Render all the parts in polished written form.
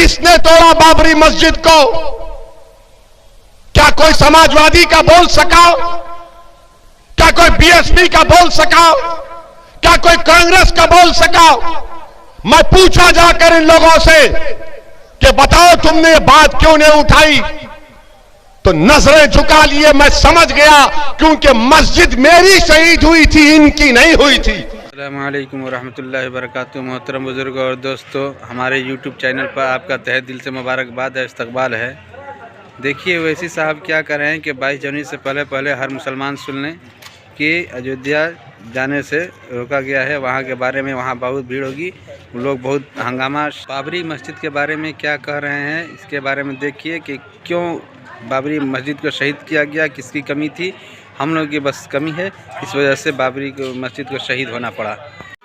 किसने तोड़ा बाबरी मस्जिद को? क्या कोई समाजवादी का बोल सका? क्या कोई बीएसपी का बोल सका? क्या कोई कांग्रेस का बोल सका? मैं पूछा जाकर इन लोगों से कि बताओ तुमने ये बात क्यों नहीं उठाई? तो नजरें झुका लिए। मैं समझ गया क्योंकि मस्जिद मेरी शहीद हुई थी, इनकी नहीं हुई थी। अस्सलामु अलैकुम वरहमतुल्लाहि वबरकातुहू। मोहतरम बुजुर्ग और दोस्तों, हमारे यूट्यूब चैनल पर आपका तहे दिल से मुबारकबाद है, इस्तकबाल है। देखिए ओवैसी साहब क्या कर रहे हैं कि 22 जनवरी से पहले हर मुसलमान सुन लें कि अयोध्या जाने से रोका गया है। वहाँ के बारे में वहाँ बहुत भीड़ होगी, लोग बहुत हंगामा। बाबरी मस्जिद के बारे में क्या कह रहे हैं इसके बारे में देखिए कि क्यों बाबरी मस्जिद को शहीद किया गया, किसकी कमी थी। हम लोग की बस कमी है, इस वजह से बाबरी को मस्जिद को शहीद होना पड़ा।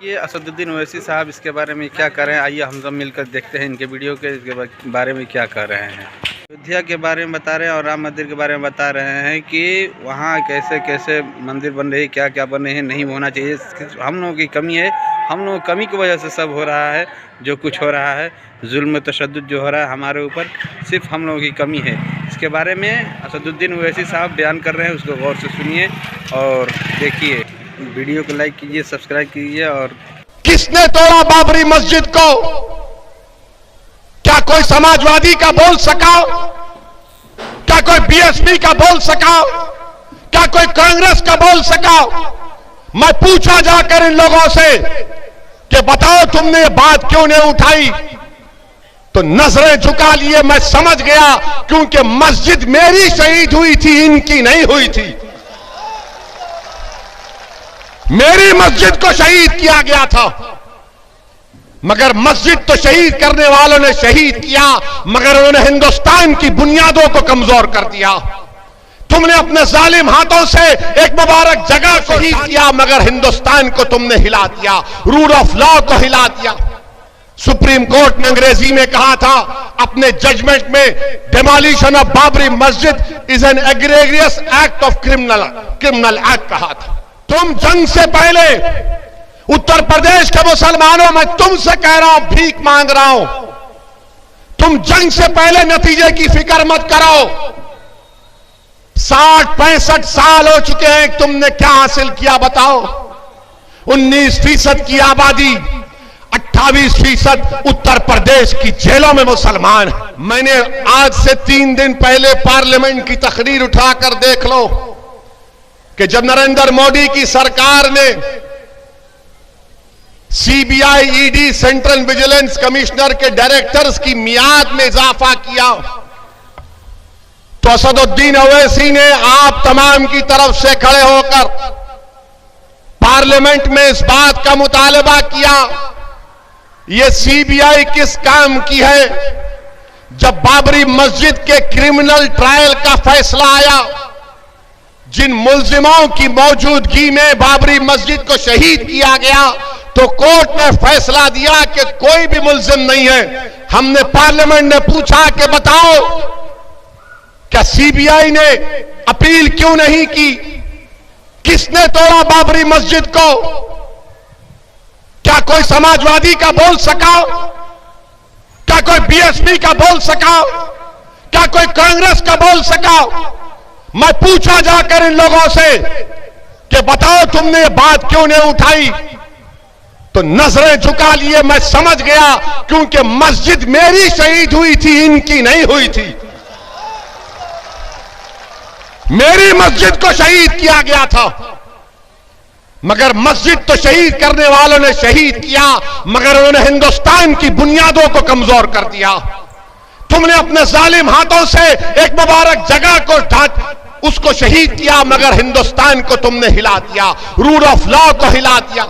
ये असदुद्दीन ओवैसी साहब इसके बारे में क्या कर रहे हैं, आइए हम सब मिलकर देखते हैं इनके वीडियो के इसके बारे में क्या कर रहे हैं। अयोध्या के बारे में बता रहे हैं और राम मंदिर के बारे में बता रहे हैं कि वहाँ कैसे कैसे मंदिर बन रहे हैं, क्या क्या बन रहे हैं, नहीं होना चाहिए। हम लोगों की कमी है, हम लोगों की कमी की वजह से सब हो रहा है जो कुछ हो रहा है। जुल्म तशद्दुद जो हो रहा है हमारे ऊपर, सिर्फ हम लोगों की कमी है। इसके बारे में असदुद्दीन ओवैसी साहब बयान कर रहे हैं, उसको गौर से सुनिए और देखिए। वीडियो को लाइक कीजिए, सब्सक्राइब कीजिए। और किसने तोड़ा बाबरी मस्जिद को? क्या कोई समाजवादी का बोल सका? क्या कोई बीएसपी का बोल सका? क्या कोई कांग्रेस का बोल सका? मैं पूछा जाकर इन लोगों से कि बताओ तुमने ये बात क्यों नहीं उठाई? तो नजरें झुका लिए। मैं समझ गया क्योंकि मस्जिद मेरी शहीद हुई थी, इनकी नहीं हुई थी। मेरी मस्जिद को शहीद किया गया था, मगर मस्जिद तो शहीद करने वालों ने शहीद किया, मगर उन्होंने हिंदुस्तान की बुनियादों को कमजोर कर दिया। तुमने अपने जालिम हाथों से एक मुबारक जगह को शहीद किया, मगर हिंदुस्तान को तुमने हिला दिया, रूल ऑफ लॉ को हिला दिया। सुप्रीम कोर्ट ने अंग्रेजी में कहा था अपने जजमेंट में, demolition of Babri Masjid is an egregious act of criminal act कहा था। तुम जंग से पहले उत्तर प्रदेश के मुसलमानों, मैं तुमसे कह रहा हूं, भीख मांग रहा हूं, तुम जंग से पहले नतीजे की फिक्र मत करो। 60-65 साल हो चुके हैं, तुमने क्या हासिल किया बताओ? 19% की आबादी, 28% उत्तर प्रदेश की जेलों में मुसलमान है। मैंने आज से 3 दिन पहले पार्लियामेंट की तकरीर उठाकर देख लो कि जब नरेंद्र मोदी की सरकार ने CBI, ED, central vigilance commissioner के डायरेक्टर्स की मियाद में इजाफा किया, तो असदुद्दीन ओवैसी ने आप तमाम की तरफ से खड़े होकर पार्लियामेंट में इस बात का मुतालबा किया, ये सीबीआई किस काम की है? जब बाबरी मस्जिद के क्रिमिनल ट्रायल का फैसला आया, जिन मुल्जिमों की मौजूदगी में बाबरी मस्जिद को शहीद किया गया, तो कोर्ट ने फैसला दिया कि कोई भी मुल्जिम नहीं है। हमने पार्लियामेंट ने पूछा कि बताओ क्या सीबीआई ने अपील क्यों नहीं की? किसने तोड़ा बाबरी मस्जिद को? क्या कोई समाजवादी का बोल सका? क्या कोई बीएसपी का बोल सका? क्या कोई कांग्रेस का बोल सका? मैं पूछा जाकर इन लोगों से कि बताओ तुमने ये बात क्यों नहीं उठाई? तो नजरें झुका लिए। मैं समझ गया क्योंकि मस्जिद मेरी शहीद हुई थी, इनकी नहीं हुई थी। मेरी मस्जिद को शहीद किया गया था, मगर मस्जिद तो शहीद करने वालों ने शहीद किया, मगर उन्होंने हिंदुस्तान की बुनियादों को कमजोर कर दिया। तुमने अपने जालिम हाथों से एक मुबारक जगह को उसको शहीद किया, मगर हिंदुस्तान को तुमने हिला दिया, रूल ऑफ लॉ को हिला दिया।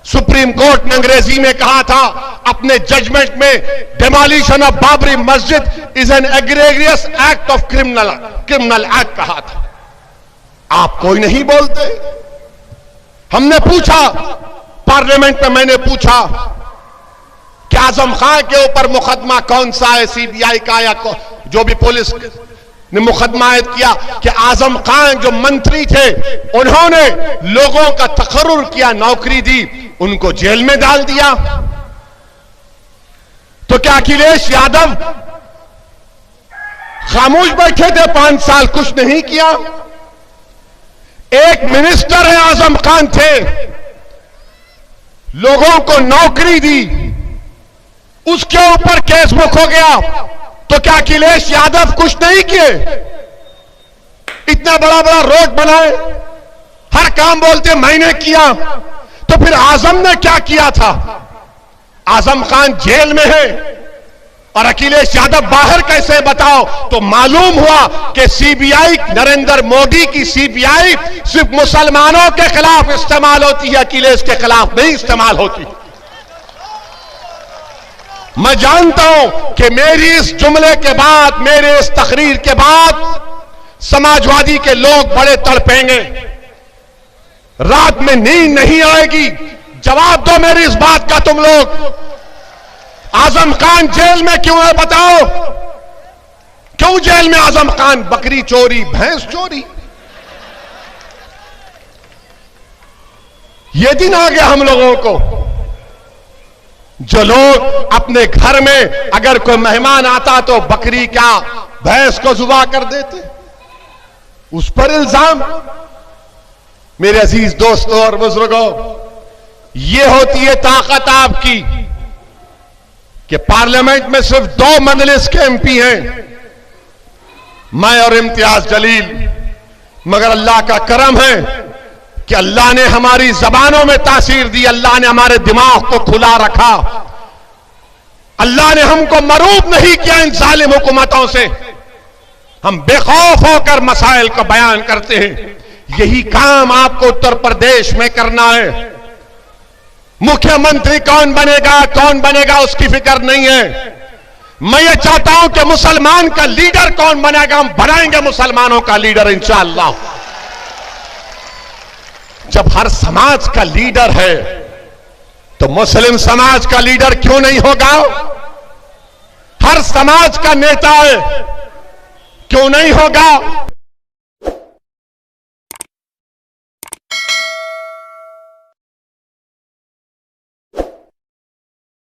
सुप्रीम कोर्ट ने अंग्रेजी में कहा था अपने जजमेंट में, demolition of Babri Masjid is an egregious act of criminal act कहा था। आप कोई नहीं बोलते। हमने पूछा पार्लियामेंट में, मैंने पूछा कि आजम खान के ऊपर मुकदमा कौन सा है, सीबीआई का या जो भी पुलिस ने मुकदमा आयद किया, कि आजम खान जो मंत्री थे उन्होंने लोगों का तकर्रुर किया, नौकरी दी, उनको जेल में डाल दिया। तो क्या अखिलेश यादव खामोश बैठे थे? 5 साल कुछ नहीं किया। एक मिनिस्टर है आजम खान थे, लोगों को नौकरी दी, उसके ऊपर केस बुक हो गया। तो क्या अखिलेश यादव कुछ नहीं किए? इतना बड़ा बड़ा रोड बनाए, हर काम बोलते मैंने किया। तो फिर आजम ने क्या किया था? आजम खान जेल में है और अखिलेश यादव बाहर कैसे, बताओ? तो मालूम हुआ कि सीबीआई, नरेंद्र मोदी की सीबीआई सिर्फ मुसलमानों के खिलाफ इस्तेमाल होती है, अखिलेश के खिलाफ नहीं इस्तेमाल होती। मैं जानता हूं कि मेरी इस जुमले के बाद, मेरे इस तकरीर के बाद समाजवादी के लोग बड़े तड़पेंगे, रात में नींद नहीं आएगी। जवाब दो मेरी इस बात का तुम लोग। आजम खान जेल में क्यों है बताओ? क्यों जेल में आजम खान? बकरी चोरी, भैंस चोरी। ये दिन आ गया हम लोगों को, जो लोग अपने घर में अगर कोई मेहमान आता तो बकरी क्या, भैंस को जुबा कर देते, उस पर इल्जाम। मेरे अजीज दोस्तों और बुजुर्गों, ये होती है ताकत आपकी कि पार्लियामेंट में सिर्फ 2 मजलिस के एमपी हैं, मैं और इम्तियाज जलील। मगर अल्लाह का करम है कि अल्लाह ने हमारी जबानों में तासीर दी, अल्लाह ने हमारे दिमाग को खुला रखा, अल्लाह ने हमको मरूब नहीं किया इन जालिम हुकूमतों से। हम बेखौफ होकर मसाइल को बयान करते हैं। यही काम आपको उत्तर प्रदेश में करना है। मुख्यमंत्री कौन बनेगा उसकी फिक्र नहीं है। मैं ये चाहता हूं कि मुसलमान का लीडर कौन बनेगा, हम बनाएंगे मुसलमानों का लीडर इंशाअल्लाह। जब हर समाज का लीडर है तो मुस्लिम समाज का लीडर क्यों नहीं होगा? हर समाज का नेता है, क्यों नहीं होगा?